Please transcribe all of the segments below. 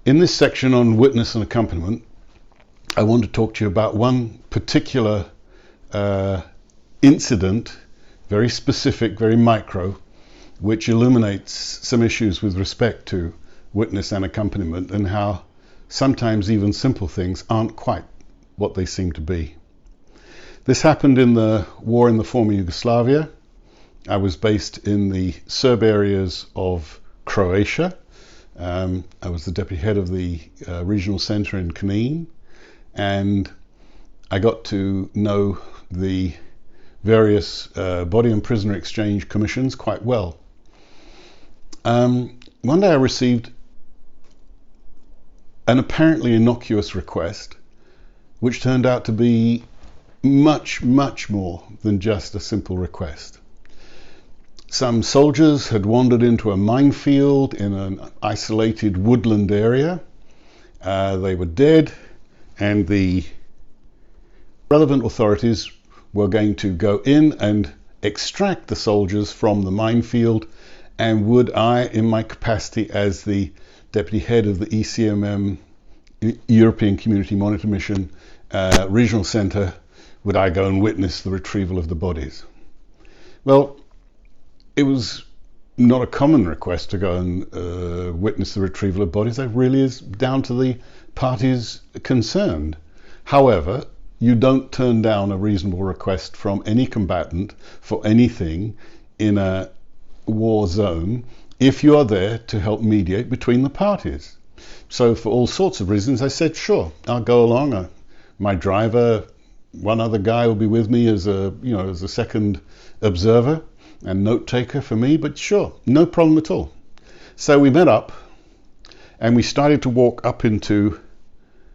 In this section on witness and accompaniment, I want to talk to you about one particular incident, very specific, very micro, which illuminates some issues with respect to witness and accompaniment and how sometimes even simple things aren't quite what they seem to be. This happened in the war in the former Yugoslavia. I was based in the Serb areas of Croatia. I was the deputy head of the regional center in Knin, and I got to know the various body and prisoner exchange commissions quite well. One day I received an apparently innocuous request, which turned out to be much, much more than just a simple request. Some soldiers had wandered into a minefield in an isolated woodland area. They were dead, and the relevant authorities were going to go in and extract the soldiers from the minefield, and would I, in my capacity as the deputy head of the ECMM, European Community Monitor Mission Regional Centre, would I go and witness the retrieval of the bodies? Well, it was not a common request to go and witness the retrieval of bodies. That really is down to the parties concerned. However, you don't turn down a reasonable request from any combatant for anything in a war zone if you are there to help mediate between the parties. So for all sorts of reasons, I said, sure, I'll go along. My driver, one other guy will be with me as a second observer and note taker for me, but sure, no problem at all. So we met up and we started to walk up into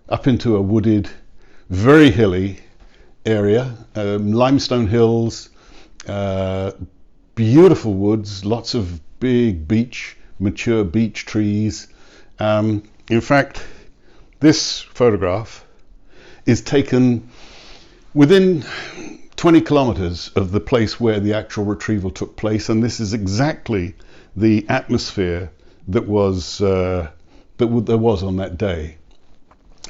a wooded, very hilly area, limestone hills, beautiful woods, lots of big mature beech trees. In fact, this photograph is taken within 20 kilometers of the place where the actual retrieval took place, and this is exactly the atmosphere that there was on that day.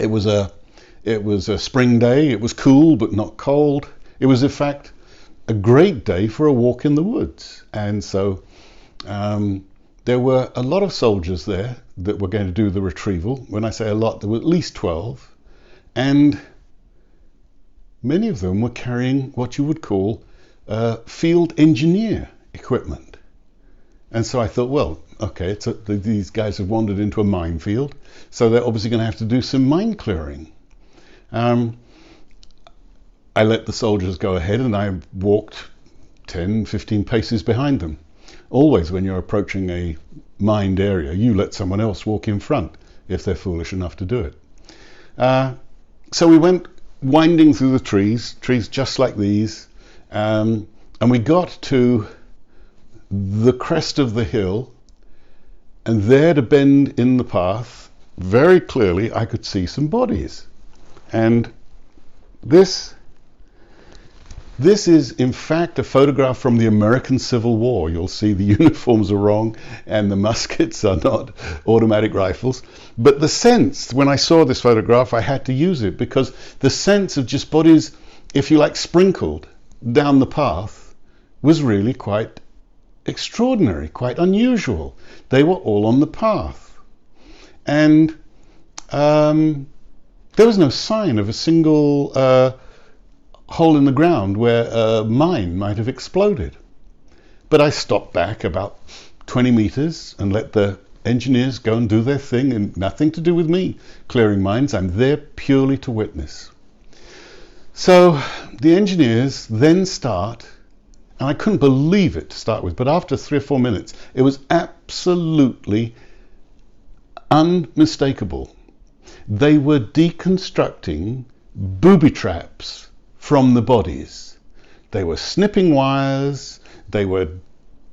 It was a spring day. It was cool but not cold. It was in fact a great day for a walk in the woods, and so there were a lot of soldiers there that were going to do the retrieval. When I say a lot, there were at least 12, and many of them were carrying what you would call field engineer equipment. And so I thought, well, okay, these guys have wandered into a minefield, so they're obviously going to have to do some mine clearing. I let the soldiers go ahead and I walked 10, 15 paces behind them. Always when you're approaching a mined area, you let someone else walk in front if they're foolish enough to do it. So we went winding through the trees just like these, and we got to the crest of the hill, and there at a bend in the path, very clearly I could see some bodies. And this is in fact a photograph from the American Civil War. You'll see the uniforms are wrong and the muskets are not automatic rifles. But the sense, when I saw this photograph, I had to use it because the sense of just bodies, if you like, sprinkled down the path was really quite extraordinary, quite unusual. They were all on the path. And there was no sign of a single hole in the ground where a mine might have exploded. But I stopped back about 20 meters and let the engineers go and do their thing, and nothing to do with me clearing mines. I'm there purely to witness. So the engineers then start, and I couldn't believe it to start with, but after 3 or 4 minutes, it was absolutely unmistakable. They were deconstructing booby traps from the bodies. They were snipping wires, they were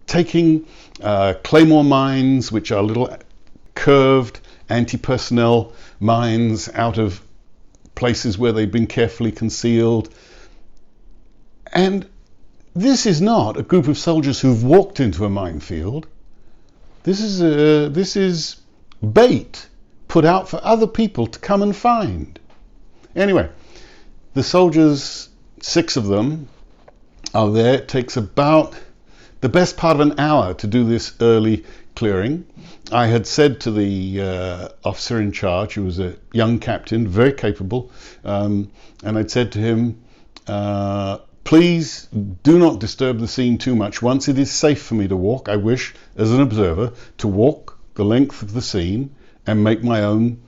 taking claymore mines, which are little curved anti-personnel mines, out of places where they've been carefully concealed. And this is not a group of soldiers who've walked into a minefield. This is bait put out for other people to come and find. Anyway, the soldiers, 6 of them, are there. It takes about the best part of an hour to do this early clearing. I had said to the officer in charge, who was a young captain, very capable, and I'd said to him, please do not disturb the scene too much. Once it is safe for me to walk, I wish, as an observer, to walk the length of the scene and make my own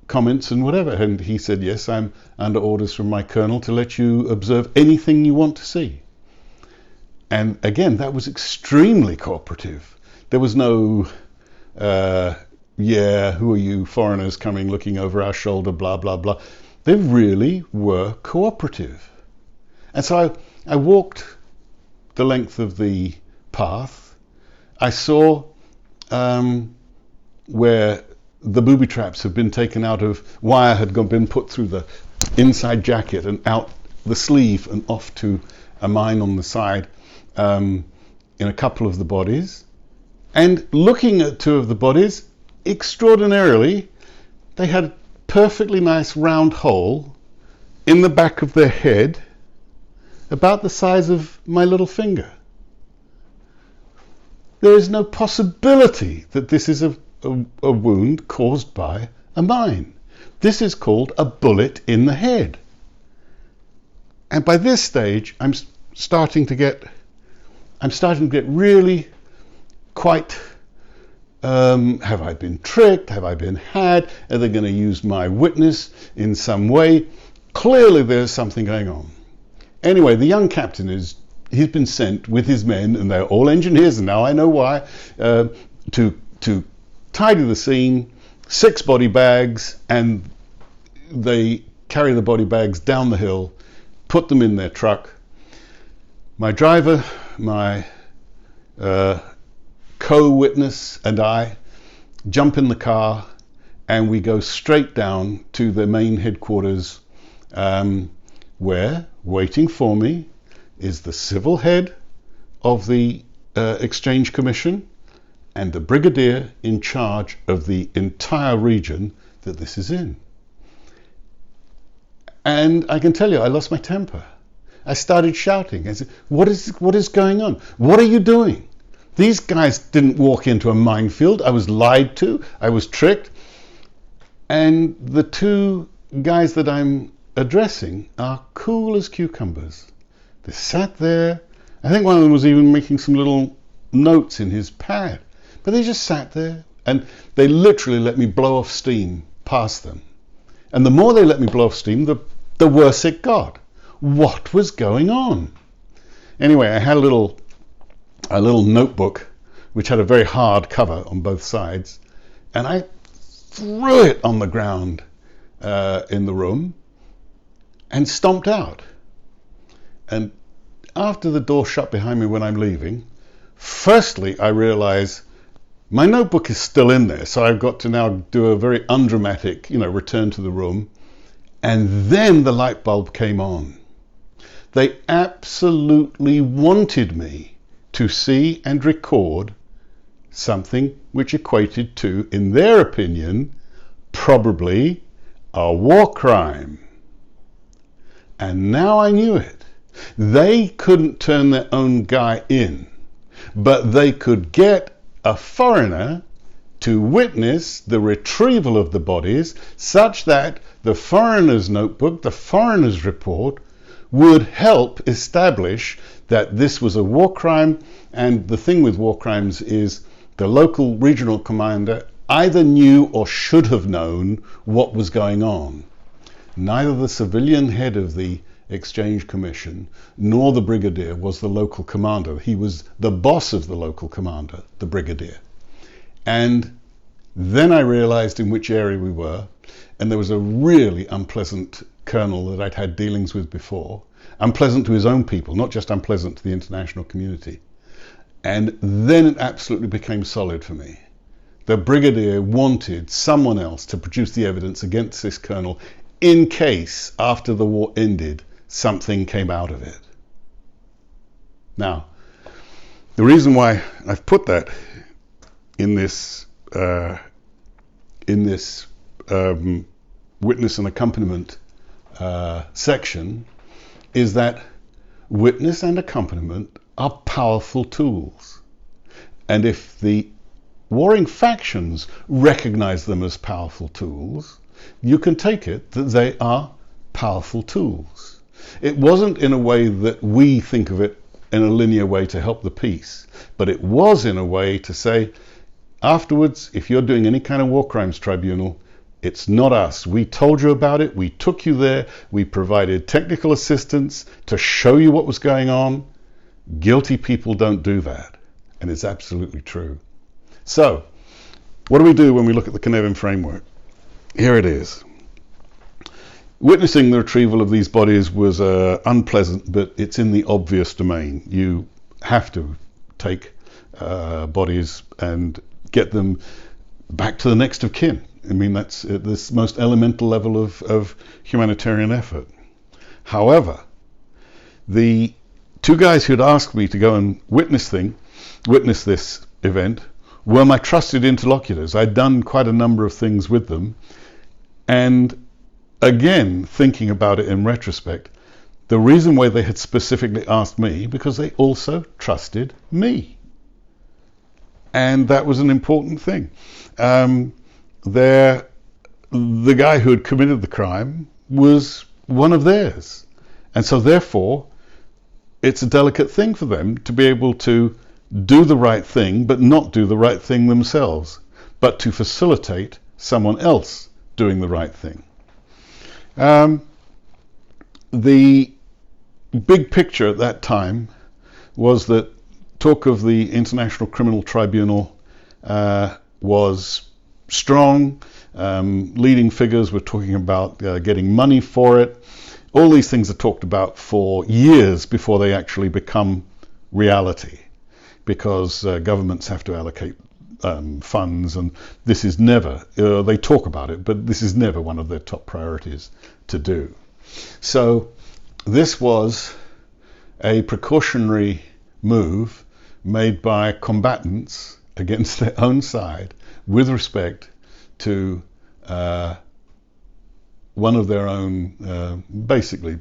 comments and whatever. And he said, yes, I'm under orders from my colonel to let you observe anything you want to see. And again, that was extremely cooperative. There was no, yeah, who are you foreigners coming looking over our shoulder, blah, blah, blah. They really were cooperative. And so I walked the length of the path. I saw where the booby traps had been taken out of, wire had been put through the inside jacket and out the sleeve and off to a mine on the side in a couple of the bodies. And looking at 2 of the bodies, extraordinarily, they had a perfectly nice round hole in the back of their head, about the size of my little finger. There is no possibility that this is a wound caused by a mine. This is called a bullet in the head. And by this stage, I'm starting to get really quite, have I been tricked? Have I been had? Are they going to use my witness in some way? Clearly there's something going on. Anyway, the young captain he's been sent with his men, and they're all engineers, and now I know why, to tidy the scene, 6 body bags, and they carry the body bags down the hill, put them in their truck. My driver, my co-witness and I jump in the car, and we go straight down to the main headquarters, where, waiting for me, is the civil head of the Exchange Commission and the brigadier in charge of the entire region that this is in. And I can tell you, I lost my temper. I started shouting. I said, what is going on? What are you doing? These guys didn't walk into a minefield. I was lied to. I was tricked. And the 2 guys that I'm addressing are cool as cucumbers. They sat there. I think one of them was even making some little notes in his pad. But they just sat there, and they literally let me blow off steam past them. And the more they let me blow off steam, the worse it got. What was going on? Anyway, I had a little notebook which had a very hard cover on both sides, and I threw it on the ground in the room and stomped out. And after the door shut behind me when I'm leaving, firstly I realize my notebook is still in there, so I've got to now do a very undramatic, return to the room. And then the light bulb came on. They absolutely wanted me to see and record something which equated to, in their opinion, probably a war crime. And now I knew it. They couldn't turn their own guy in, but they could get a foreigner to witness the retrieval of the bodies, such that the foreigner's notebook, the foreigner's report, would help establish that this was a war crime. And the thing with war crimes is the local regional commander either knew or should have known what was going on. Neither the civilian head of the Exchange Commission nor the brigadier was the local commander. He was the boss of the local commander, the brigadier. And then I realized in which area we were, and there was a really unpleasant colonel that I'd had dealings with before, unpleasant to his own people, not just unpleasant to the international community. And then it absolutely became solid for me. The brigadier wanted someone else to produce the evidence against this colonel in case, after the war ended, something came out of it. Now, the reason why I've put that in this in this witness and accompaniment section is that witness and accompaniment are powerful tools. And if the warring factions recognize them as powerful tools, you can take it that they are powerful tools. It wasn't in a way that we think of it in a linear way to help the peace, but it was in a way to say, afterwards, if you're doing any kind of war crimes tribunal, it's not us. We told you about it. We took you there. We provided technical assistance to show you what was going on. Guilty people don't do that. And it's absolutely true. So, what do we do when we look at the Cynefin framework? Here it is. Witnessing the retrieval of these bodies was unpleasant, but it's in the obvious domain. You have to take bodies and get them back to the next of kin. I mean, that's this most elemental level of humanitarian effort. However, the two guys who'd asked me to go and witness this event were my trusted interlocutors. I'd done quite a number of things with them. And again, thinking about it in retrospect, the reason why they had specifically asked me, because they also trusted me. And that was an important thing. The guy who had committed the crime was one of theirs. And so therefore, it's a delicate thing for them to be able to do the right thing, but not do the right thing themselves, but to facilitate someone else doing the right thing. The big picture at that time was that talk of the International Criminal Tribunal was strong. Leading figures were talking about getting money for it. All these things are talked about for years before they actually become reality, because governments have to allocate funds, and this is never, they talk about it, but this is never one of their top priorities to do. So this was a precautionary move made by combatants against their own side with respect to one of their own basically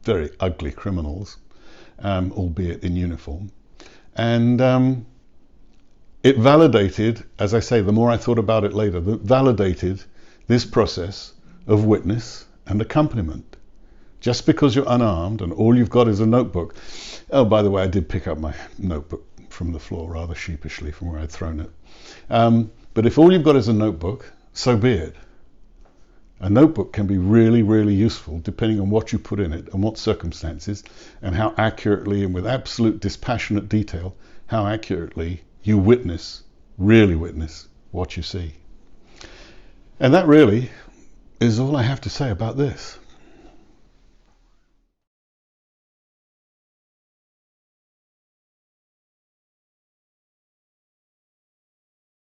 very ugly criminals, albeit in uniform. And it validated, as I say, the more I thought about it later, that validated this process of witness and accompaniment. Just because you're unarmed and all you've got is a notebook. Oh, by the way, I did pick up my notebook from the floor rather sheepishly from where I'd thrown it. But if all you've got is a notebook, so be it. A notebook can be really, really useful depending on what you put in it and what circumstances, and how accurately and with absolute dispassionate detail, how accurately you really witness what you see. And that really is all I have to say about this.